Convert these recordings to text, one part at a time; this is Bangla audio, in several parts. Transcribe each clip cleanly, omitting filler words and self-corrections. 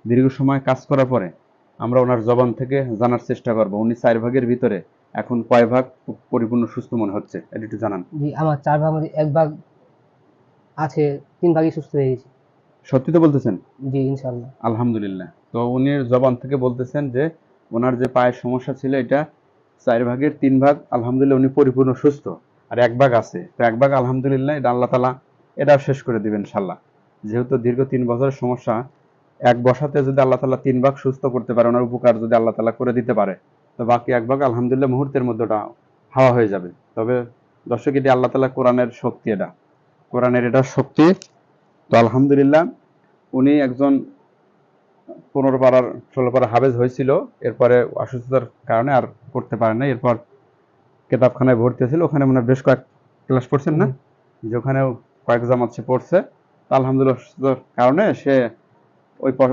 দীর্ঘ সময় কাজ করার পরে আমরা ওনার জবান থেকে জানার চেষ্টা করব উনি 4 ভাগের ভিতরে এখন কয় ভাগ পরিপূর্ণ সুস্থ মনে হচ্ছে, এটা একটু জানান। জি, আমার 4 ভাগের মধ্যে 1 ভাগ আছে, 3 ভাগই সুস্থ হয়ে গেছে। সত্যি তো বলতেছেন? জি, ইনশাআল্লাহ। আলহামদুলিল্লাহ। তো উনি জবান থেকে বলতেছেন যে ওনার যে পায়ের সমস্যা ছিল এটা 4 ভাগের 3 ভাগ আলহামদুলিল্লাহ উনি পরিপূর্ণ সুস্থ। আর 1 ভাগ আছে। তো 1 ভাগ আলহামদুলিল্লাহ এটা আল্লাহ তাআলা এটাও শেষ করে দিবেন ইনশাআল্লাহ। যেহেতু দীর্ঘ 3 বছরের সমস্যা, এক বসাতে যদি আল্লাহ তাআলা 3 ভাগ সুস্থ করতে পারে, ওনার উপকার যদি আল্লাহ তাআলা করে দিতে পারে, তো বাকি 1 ভাগ আলহামদুলিল্লাহ মুহূর্তের মধ্যে ওটা হাওয়া হয়ে যাবে। তবে দর্শক, এটি আল্লাহ তাআলা কোরআনের শক্তি এটা। কোরআনের এটা শক্তি। তো আলহামদুলিল্লাহ উনি একজন 15 পারার 16 পারা হাফেজ হয়েছিল। এরপরে অসুস্থতার কারণে আর করতে পারে না। এরপর কেতাবখানায় ভর্তি ছিল, ওখানে মনে হয় বেশ কয়েক ক্লাস পড়ছেন না, যে ওখানেও কয়েক জামাত সে পড়ছে। তো আলহামদুলিল্লাহ অসুস্থতার কারণে সে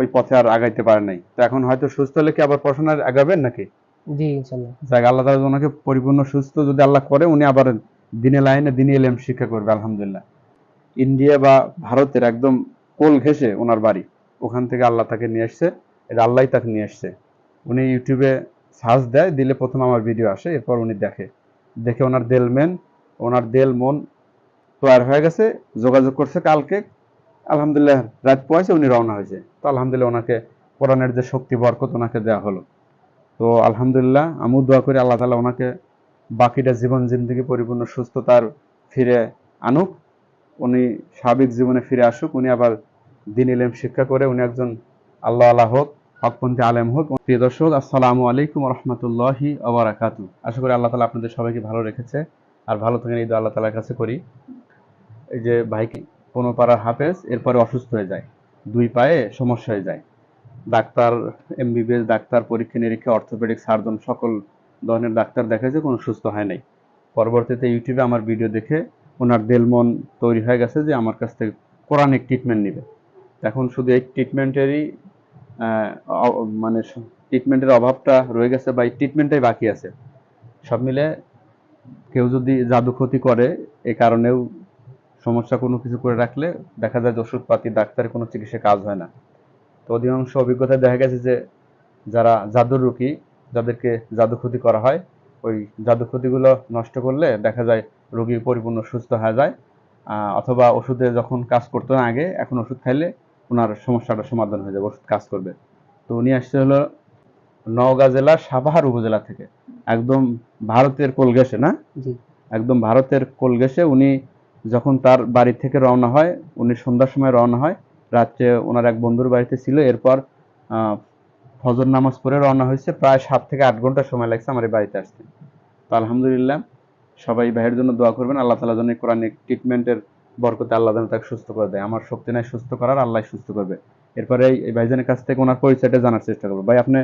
ওই পথে আর আগাইতে পারে নাই। তো এখন হয়তো সুস্থ হলে কি আবার পড়াশোনায় আগাবেন নাকি? জি, ইনশাআল্লাহ। যাক, আল্লাহ তাআলা ওনাকে পরিপূর্ণ সুস্থ যদি আল্লাহ করে, উনি আবার দিনে লাইনে দিনী ইলম শিক্ষা করবে আলহামদুলিল্লাহ। ইন্ডিয়া বা ভারতের একদম কোল ঘেঁষে ওনার বাড়ি, ওখান থেকে আল্লাহ তাকে নিয়ে আসছে। এটা আল্লাহই তাকে নিয়ে আসছে। উনি ইউটিউবে সার্চ দেয়, দিলে প্রথম আমার ভিডিও আসে, এরপর উনি দেখে ওনার দেল মন তৈরি হয়ে গেছে। যোগাযোগ করছে কালকে, আলহামদুলিল্লাহ রাত পয়সে উনি রওনা হয়েছে। তো আলহামদুলিল্লাহ ওনাকে কোরআনের যে শক্তি বরকত ওনাকে দেওয়া হলো। তো আলহামদুলিল্লাহ আমিও দোয়া করি আল্লাহ তাআলা ওনাকে বাকিটা জীবন জিন্দেগি পরিপূর্ণ সুস্থতার ফিরে আনুক, উনি স্বাভাবিক জীবনে ফিরে আসুক, উনি আবার দিন ইলম শিক্ষা করে উনি একজন আল্লাহ আল্লাহ হোক, হকপন্থী আলেম হোক। প্রিয় দর্শক, আসসালামু আলাইকুম রহমতুল্লাহি ওয়া বারাকাতুহু। আশা করি আল্লাহ তাআলা আপনাদের সবাইকে ভালো রেখেছে আর ভালো থাকেন, এই দোয়া আল্লাহ তাআলার কাছে করি। এই যে ভাইকে 15 পাড়ার হাফেজ, এরপরে অসুস্থ হয়ে যায়, 2 পায়ে সমস্যা হয়ে যায়। ডাক্তার, এমবিবিএস ডাক্তার, পরীক্ষা নিরীক্ষা, অর্থোপেডিক সার্জন, সকল ধরনের ডাক্তার দেখাইছে, কোনো সুস্থ হয় নাই। পরবর্তীতে ইউটিউবে আমার ভিডিও দেখে ওনার দেলমন তৈরি হয়ে গেছে যে আমার কাছ থেকে কোরআনিক ট্রিটমেন্ট নেবে। এখন শুধু এই ট্রিটমেন্টেরই মানে ট্রিটমেন্টের অভাবটা রয়ে গেছে, বা এই ট্রিটমেন্টটাই বাকি আছে। সব মিলে কেউ যদি জাদু ক্ষতি করে, এ কারণেও সমস্যা কোনো কিছু করে রাখলে দেখা যায় যে ওষুধপাতি ডাক্তারের কোনো চিকিৎসা কাজ হয় না। তো অধিকাংশ অভিজ্ঞতায় দেখা গেছে যে যারা জাদুর রোগী, যাদেরকে জাদু ক্ষতি করা হয়, ওই জাদু ক্ষতিগুলো নষ্ট করলে দেখা যায় রোগী পরিপূর্ণ সুস্থ হয়ে যায়। অথবা ওষুধে যখন কাজ করতো না আগে, এখন ওষুধ খাইলে ওনার সমস্যাটা সমাধান হয়ে যাবে, ওষুধ কাজ করবে। তো উনি আসছে হলো নওগাঁ জেলার সাভার উপজেলা থেকে, একদম ভারতের কোলঘেঁষে না, জি, একদম ভারতের কোলঘেঁষে। উনি যখন তার বাড়ি থেকে রওনা হয়, উনি সন্ধ্যার সময় রওনা হয়, রাত্রে ওনার এক বন্ধুর বাড়িতে ছিল। এরপর ফজর নামাজ পড়ে রওনা হয়েছে। প্রায় 7 থেকে 8 ঘন্টা সময় লাগছে আমার এই বাড়িতে আসতে। তো আলহামদুলিল্লাহ সবাই ভাইয়ের জন্য দোয়া করবেন, আল্লাহ তাআলা যেন কোরআনিক ট্রিটমেন্টের বরকতে আল্লাহ যেন তাকে সুস্থ করে দেয়। আমার শক্তি নাই সুস্থ করার, আল্লাহ সুস্থ করবে। এরপরে এই ভাইজানের কাছ থেকে ওনার পরিচয়টা জানার চেষ্টা করবো। ভাই, আপনি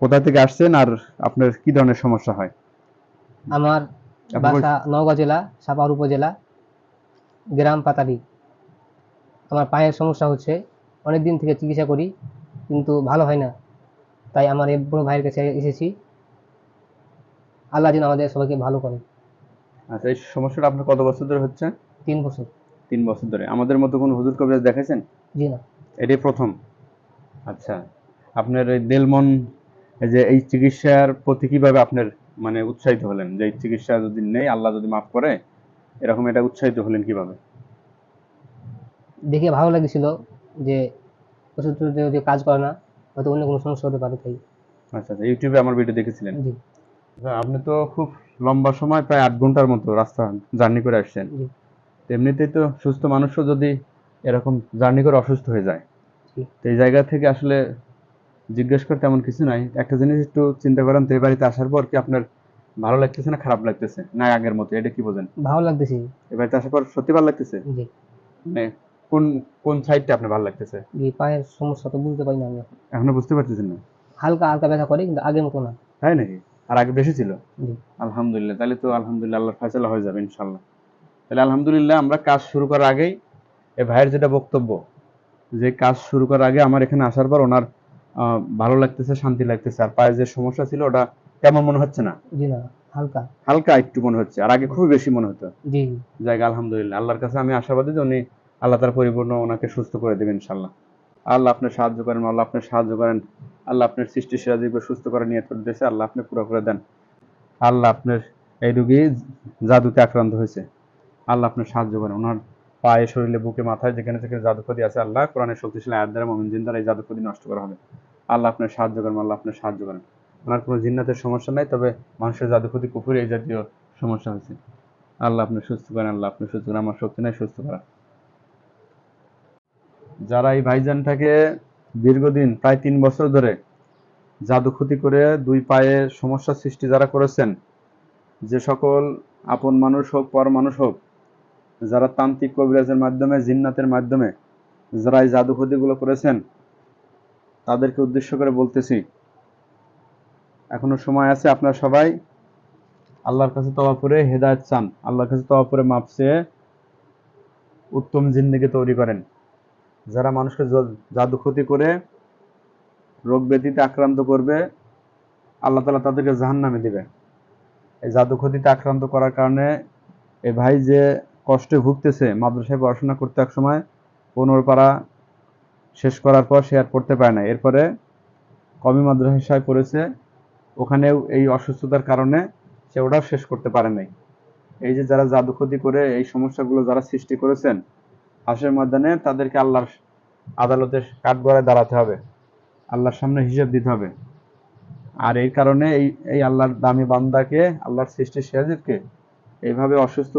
কোথা থেকে আসছেন আর আপনার কি ধরনের সমস্যা হয়? আমার আপনার বাসা নওগাঁ জেলা, সাপাহার উপজেলা, গ্রাম পাতালি। আমার পায়ের সমস্যা হচ্ছে, অনেকদিন থেকে চিকিৎসা করি, কিন্তু ভালো হয় না। তাই আমার এই বড় ভাইয়ের কাছে এসেছি। আল্লাহ যেন আমাদের সবাইকে ভালো করে। আচ্ছা, এই সমস্যাটা আপনার কত বছর ধরে হচ্ছে? 3 বছর। 3 বছর ধরে। আমাদের মতো কোনো হুজুর কবিরাজ দেখাইছেন? জি না। এটাই প্রথম? আচ্ছা, আপনার এই দেলমন, এই যে এই চিকিৎসার প্রতি কিভাবে আপনার মানে উৎসাহিত হলেন, যে এই চিকিৎসা যদি নেই আল্লাহ যদি মাফ করে, এরকম এটা উৎসাহিত হলেন কিভাবে? দেখে ভালো লাগছিল যে ওষুধ যদি কাজ করে না, হয়তো অন্য কোনো সমস্যা হতে পারে, তাই। আচ্ছা আচ্ছা, ইউটিউবে আমার ভিডিও দেখেছিলেন। জি, আচ্ছা, আপনি তো খুব লম্বা সময়, প্রায় 8 ঘন্টার মতো রাস্তা জার্নি করে আসছেন। জি, তো এমনিতেই তো সুস্থ মানুষও যদি এরকম জার্নি করে অসুস্থ হয়ে যায়, জি। তো এই জায়গা থেকে আসলে জিজ্ঞেস করতে এমন কিছু নাই। একটা জিনিস একটু চিন্তা করেন তো, এই বাড়িতে আসার পর কি আপনার ভালো লাগতেছে না খারাপ লাগতেছে, না আগের মতো, এটা কি বোঝেন? ভালো লাগতেছে। এই বাড়িতে আসার পর সত্যি ভালো লাগতেছে? জি, মানে কোন কোন সাইডটা আপনার ভালো লাগতেছে? জি, পায়ের সমস্যা তো বুঝতে পারি না আমি এখন। এখনো বুঝতে পারতেছেন না? হালকা হালকা ব্যথা করে, কিন্তু আগের মতো না। তাই নাকি? আর আগে বেশি ছিল? জি, আলহামদুলিল্লাহ, তাহলে তো আলহামদুলিল্লাহ আল্লাহর ফয়সালা হয়ে যাবে ইনশাল্লাহ। তাহলে আলহামদুলিল্লাহ, আমরা কাজ শুরু করার আগেই এই ভাইয়ের যেটা বক্তব্য, যে কাজ শুরু করার আগে আমার এখানে আসার পর ওনার ভালো লাগতেছে, শান্তি লাগতেছে। আর পায়ে যে সমস্যা ছিল ওটা তেমন মনে হচ্ছে না, জি না, হালকা। হালকা একটু মনে হচ্ছে, আর আগে জি, খুবই বেশি মনে হতো। জি, জায়গা আলহামদুলিল্লাহ, আল্লাহর কাছে আমি আশাবাদী যে উনি আল্লাহ তার পরিপূর্ণ ওনাকে সুস্থ করে দেবেন ইনশাল্লাহ। আল্লাহ আপনি সাহায্য করেন, আল্লাহ আপনি সাহায্য করেন, আল্লাহ আপনার সৃষ্টি সেরা জীবকে সুস্থ করে নিয়ে করতেছে, আল্লাহ আপনি পুরো করে দেন। আল্লাহ আপনার এই রুগী জাদুতে আক্রান্ত হয়েছে, আল্লাহ আপনার সাহায্য করেন, ওনার পায়ে, শরীরে, বুকে, মাথায় যেখানে যেখানে জাদুক্ষতি আছে, আল্লাহ কোরআনের শক্তিশালী আয়াত দ্বারা মুমিন জিন দ্বারা এই জাদুক্ষতি নষ্ট করা হবে। আল্লাহ আপনার সাহায্য করেন, আল্লাহ আপনার সাহায্য করেন। ওনার কোনো জিন্নাতের সমস্যা নাই, তবে মানুষের জাদুক্ষতি, কুফুর, এই জাতীয় সমস্যা হয়েছে। আল্লাহ আপনি সুস্থ করেন, আল্লাহ আপনি সুস্থ করেন, আমার শক্তি নাই সুস্থ করা। যারা এই ভাইজানটাকে দীর্ঘদিন প্রায় 3 বছর ধরে জাদু ক্ষতি করে 2 পায়ে সমস্যা সৃষ্টি যারা করেছেন, যে সকল আপন মানুষ হোক পর মানুষ হোক, যারা তান্ত্রিক কবিরাজের মাধ্যমে, জিন্নাতের মাধ্যমে যারা এই জাদু ক্ষতিগুলো করেছেন, তাদেরকে উদ্দেশ্য করে বলতেছি, এখনো সময় আছে, আপনারা সবাই আল্লাহর কাছে তওবা করে হেদায়েত চান, আল্লাহর কাছে তওবা করে মাপ চেয়ে উত্তম জিন্দেগি তৈরি করেন। যারা মানুষকে জাদু ক্ষতি করে রোগ ব্যাধিতে আক্রান্ত করবে, আল্লাহ তাআলা তাদেরকে জাহান্নামে দিবে। এই জাদু ক্ষতিতে আক্রান্ত করার কারণে এই ভাই যে কষ্টে ভুগতেছে, মাদ্রাসায় পড়াশোনা করতে এক সময় 15 পারা শেষ করার পর সে আর পড়তে পারে না, এরপরে কওমি মাদ্রাসায় পড়েছে, ওখানেও এই অসুস্থতার কারণে সে ওটাও শেষ করতে পারে নাই। এই যে যারা জাদু ক্ষতি করে এই সমস্যাগুলো যারা সৃষ্টি করেছেন, হাসরের ময়দানে তাদেরকে আল্লাহর আদালতে কাঠগড়ায় দাঁড়াতে হবে, আল্লাহর সামনে হিসেব দিতে হবে। আর এই কারণে এই আল্লাহর দামি বান্দাকে, আল্লাহর সৃষ্টি সিরাজিবকে এইভাবে অসুস্থ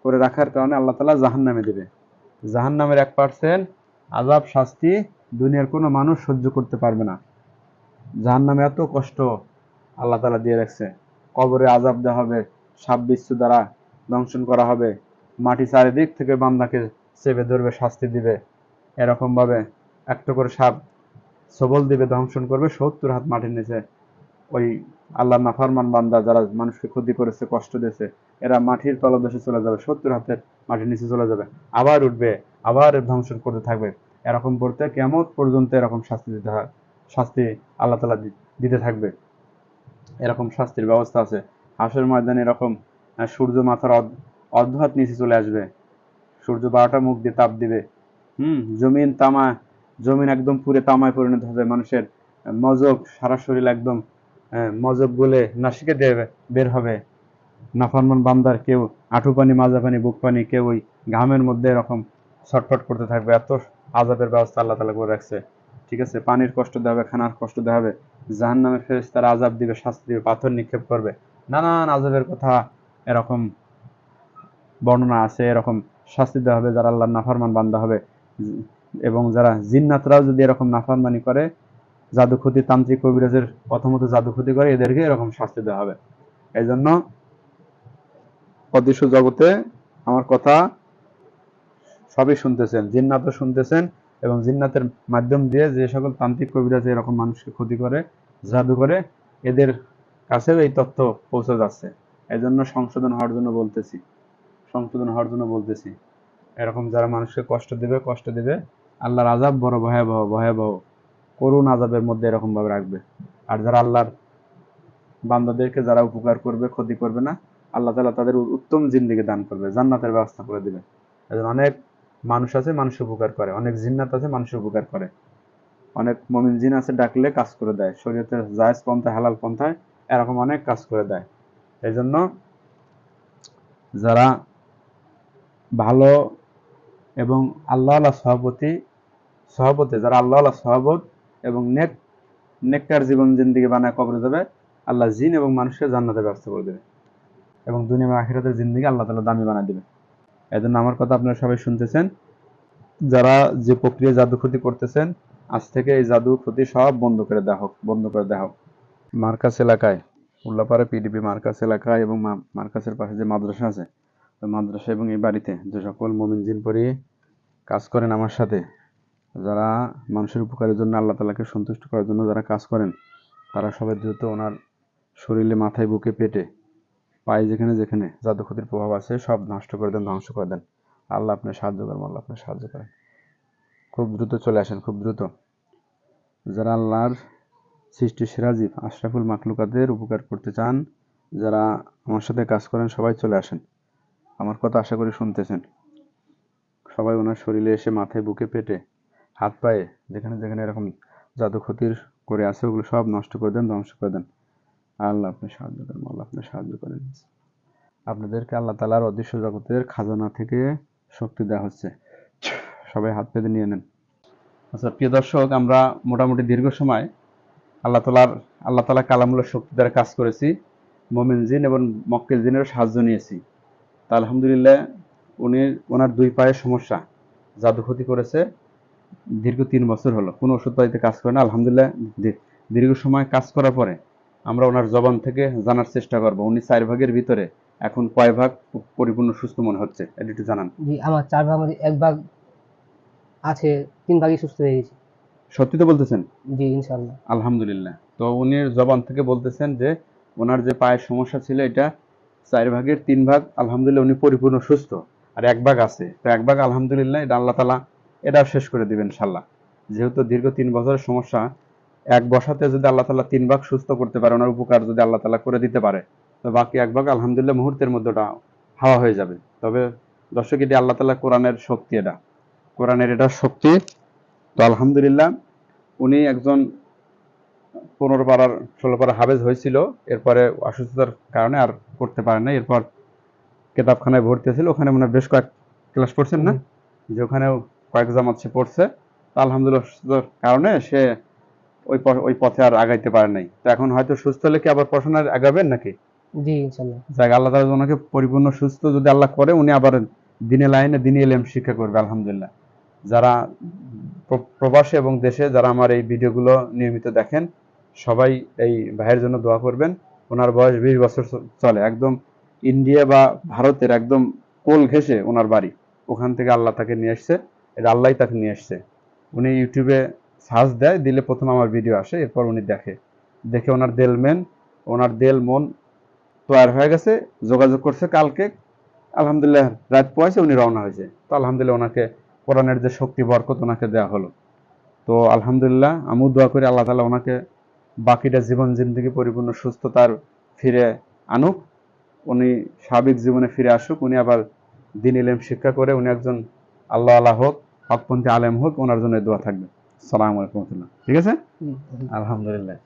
করে রাখার কারণে আল্লাহ তাআলা জাহান্নামে দেবে। জাহান্নামের 1% আযাব, শাস্তি দুনিয়ার কোনো মানুষ সহ্য করতে পারবে না। জাহান্নামে এত কষ্ট আল্লাহ তাআলা দিয়ে রাখছে। কবরে আযাব দেওয়া হবে, সাপ বিচ্ছু দ্বারা দংশন করা হবে, মাটি চারিদিক থেকে বান্দাকে চেপে ধরবে, শাস্তি দিবে। এরকম ভাবে একটা করে সাপ সবল দিবে, দংশন করবে, 70 হাত মাটির নিচে। ওই আল্লাহ নাফরমান বান্দা যারা মানুষকে ক্ষতি করেছে, কষ্ট দিয়েছে, এরা মাটির তলদেশে চলে যাবে, 70 হাতের মাটির নিচে চলে যাবে, আবার উঠবে, আবার ধ্বংসন করতে থাকবে। এরকম করতে কিয়ামত পর্যন্ত এরকম শাস্তি দিতে হয়, শাস্তি আল্লাহ তাআলা দিতে থাকবে। এরকম শাস্তির ব্যবস্থা আছে। হাসরের ময়দানে এরকম সূর্য মাথার অর্ধ হাত নিচে চলে আসবে, সূর্য 12টা মুখ দিয়ে তাপ দিবে। জমিন একদম পুরে তামায় পরিণত হবে। মানুষের মজক, সারা শরীর একদম মজক গলে নাসিকে দিয়ে বের হবে। নাফরমান বান্দার কেউ আঁঠু পানি, মাজা পানি, বুক পানি, কেউ ওই ঘামের মধ্যে এরকম ছটফট করতে থাকবে। এত আযাবের ব্যবস্থা আল্লাহ তাআলা করে রাখছে। ঠিক আছে, পানির কষ্ট দেওয়া হবে, খানার কষ্ট দেওয়া হবে, জাহান্নামের ফেরেশতারা আযাব দিবে, শাস্তি দিবে, পাথর নিক্ষেপ করবে, নানান আযাবের কথা এরকম বর্ণনা আছে। এরকম শাস্তি দেওয়া হবে যারা আল্লাহর নাফরমান বান্দা হবে। এবং যারা জিন্নাতরাও যদি এরকম নাফরমানি করে, জাদু ক্ষতি, তান্ত্রিক কবিরাজের কথা মতো জাদু ক্ষতি করে, এদেরকে এরকম শাস্তি দেওয়া হবে। এই জন্য অদৃশ্য জগতে আমার কথা সবই শুনতেছেন, জিন্নাতও শুনতেছেন, এবং জিন্নাতের মাধ্যম দিয়ে যে সকল তান্ত্রিক কবিরাজ এরকম মানুষকে ক্ষতি করে, জাদু করে, এদের কাছেও এই তথ্য পৌঁছে যাচ্ছে। এই জন্য সংশোধন হওয়ার জন্য বলতেছি, সংশোধন হওয়ার জন্য বলতেছি। এরকম যারা মানুষকে কষ্ট দিবে, আল্লাহর আযাব বড় ভয়াবহ, ভয়াবহ করুণ আযাবের মধ্যে এরকম ভাবে রাখবে। আর যারা আল্লাহর বান্দাদেরকে যারা উপকার করবে, ক্ষতি করবে না, আল্লাহ তাআলা তাদের উত্তম জিন্দেগি দান করবে, জান্নাতের ব্যবস্থা করে দিবে। এজন্য অনেক মানুষ আছে মানুষের উপকার করে, অনেক জিন্নাত আছে মানুষের উপকার করে, অনেক মুমিন জিন আছে ডাকলে কাজ করে দেয়, শরীয়তের জায়েজ পন্থায়, হালাল পন্থায় এরকম অনেক কাজ করে দেয়। এই জন্য যারা ভালো এবং আল্লাহ সহবতে যারা আল্লাহ সহবত এবং নেককার জীবন জিন্দেগি বানায় কবরে যাবে, আল্লাহ জিন এবং মানুষের জান্নাতের ব্যবস্থা করে দেবে, এবং দুনিয়া এবং আখিরাতের জিন্দেগি আল্লাহ তাআলা দামি বানায় দেবে। এজন্য আমার কথা আপনারা সবাই শুনতেছেন, যারা যে প্রক্রিয়া জাদু ক্ষতি করতেছেন, আজ থেকে এই জাদু ক্ষতি সব বন্ধ করে দেওয়া হোক, বন্ধ করে দেওয়া হোক। মার্কাস এলাকায়, উল্লাপাড়া পিডিপি মার্কাস এলাকায় এবং মার্কাসের পাশে যে মাদ্রাসা আছে, ওই মাদ্রাসা এবং এই বাড়িতে যে সকল মুমিন জিন পরি কাজ করেন আমার সাথে, যারা মানুষের উপকারের জন্য, আল্লাহ তাআলাকে সন্তুষ্ট করার জন্য যারা কাজ করেন, তারা সবাই দ্রুত ওনার শরীরে, মাথায়, বুকে, পেটে, পায়ে যেখানে যেখানে জাদু ক্ষতির প্রভাব আছে সব নষ্ট করে দেন, ধ্বংস করে দেন। আল্লাহ আপনার সাহায্য করেন, আল্লাহ আপনার সাহায্য করেন। খুব দ্রুত চলে আসেন, খুব দ্রুত। যারা আল্লাহর সৃষ্টি সিরাজিব আশরাফুল মাখলুকাতের উপকার করতে চান, যারা আমার সাথে কাজ করেন, সবাই চলে আসেন। আমার কথা আশা করি শুনতেছেন। সবাই ওনার শরীরে এসে, মাথায়, বুকে, পেটে হাত পায়ে যেখানে যেখানে এরকম জাদু ক্ষতির করে আছে ওগুলো সব নষ্ট করে দেন, ধ্বংস করে দেন। আল্লাহ আপনি সাহায্য করেন, আল্লাহ আপনি সাহায্য করেন। আপনাদেরকে আল্লাহ তাআলার অদৃশ্য জগতের খাজানা থেকে শক্তি দেওয়া হচ্ছে। সবাই হাত পেতে নিয়ে নেন। আচ্ছা প্রিয় দর্শক, আমরা মোটামুটি দীর্ঘ সময় আল্লাহ তাআলা কালামুল্লাহ শক্তি দ্বারা কাজ করেছি। মোমেন জিন এবং মক্কেল জিনের সাহায্য নিয়েছি। তা আলহামদুলিল্লাহ ওনার 2 পায়ের সমস্যা জাদু ক্ষতি করেছে। দীর্ঘ 3 বছর হলো কোনো ওষুধ পাতিতে কাজ করে না। আলহামদুলিল্লাহ দীর্ঘ সময় কাজ করার পরে আমরা ওনার জবান থেকে জানার চেষ্টা করব উনি 4 ভাগের ভিতরে এখন কয় ভাগ পরিপূর্ণ সুস্থ মনে হচ্ছে, এটা একটু জানান। জি, আমার 4 ভাগের মধ্যে 1 ভাগ আছে, 3 ভাগই সুস্থ হয়ে গেছে। সত্যি তো বলতেছেন? জি, ইনশাআল্লাহ। আলহামদুলিল্লাহ। তো উনি জবান থেকে বলতেছেন যে ওনার যে পায়ের সমস্যা ছিল এটা 4 ভাগের 3 ভাগ আলহামদুলিল্লাহ উনি পরিপূর্ণ সুস্থ। আর 1 ভাগ আছে। তো 1 ভাগ আলহামদুলিল্লাহ এটা আল্লাহ তাআলা এটাও শেষ করে দিবেন ইনশাআল্লাহ। যেহেতু দীর্ঘ 3 বছরের সমস্যা, এক বসাতে যদি আল্লাহ তাআলা 3 ভাগ সুস্থ করতে পারে, ওনার উপকার যদি আল্লাহ তাআলা করে দিতে পারে, তো বাকি 1 ভাগ আলহামদুলিল্লাহ মুহূর্তের মধ্যে ওটা হাওয়া হয়ে যাবে। তবে দর্শক, এটি আল্লাহ তাআলা কোরআনের শক্তি, এটা কোরআনের এটা শক্তি। তো আলহামদুলিল্লাহ উনি একজন 15 পারার 16 পারা হাফেজ হয়েছিল। এরপরে অসুস্থতার কারণে আর করতে পারে না। এরপর কেতাবখানায় ভর্তি ছিল, ওখানে মনে হয় বেশ কয়েক ক্লাস পড়ছেন না, যে ওখানেও কয়েক জামাত সে পড়ছে। তো আলহামদুলিল্লাহ অসুস্থতার কারণে সে ওই পথে আর আগাইতে পারে নাই। তো এখন হয়তো সুস্থ হলে কি আবার পড়াশোনায় আগাবেন নাকি? জি, ইনশাআল্লাহ। যাক, আল্লাহ তাআলা ওনাকে পরিপূর্ণ সুস্থ যদি আল্লাহ করে, উনি আবার দিনে লাইনে দিনে ইলম শিক্ষা করবে আলহামদুলিল্লাহ। যারা প্রবাসে এবং দেশে যারা আমার এই ভিডিওগুলো নিয়মিত দেখেন, সবাই এই ভাইয়ের জন্য দোয়া করবেন। ওনার বয়স 20 বছর চলে। একদম ইন্ডিয়া বা ভারতের একদম কোল ঘেঁষে ওনার বাড়ি। ওখান থেকে আল্লাহ তাকে নিয়ে আসছে, এটা আল্লাহই তাকে নিয়ে আসছে। উনি ইউটিউবে সার্চ দেয়, দিলে প্রথম আমার ভিডিও আসে, এরপর উনি দেখে ওনার দেল মন তৈরি হয়ে গেছে। যোগাযোগ করছে কালকে, আলহামদুলিল্লাহ রাত পয়সে উনি রওনা হয়েছে। তো আলহামদুলিল্লাহ ওনাকে কোরআনের যে শক্তি বরকত ওনাকে দেওয়া হলো। তো আলহামদুলিল্লাহ আমিও দোয়া করি আল্লাহ তাআলা ওনাকে বাকিটা জীবন জিন্দেগি পরিপূর্ণ সুস্থতার ফিরে আনুক, উনি স্বাভাবিক জীবনে ফিরে আসুক, উনি আবার দিন ইলম শিক্ষা করে উনি একজন আল্লাহ হোক, হকপন্থী আলেম হোক, ওনার জন্য দোয়া থাকবে। আসসালামু আলাইকুম। ঠিক আছে, জি। আলহামদুলিল্লাহ।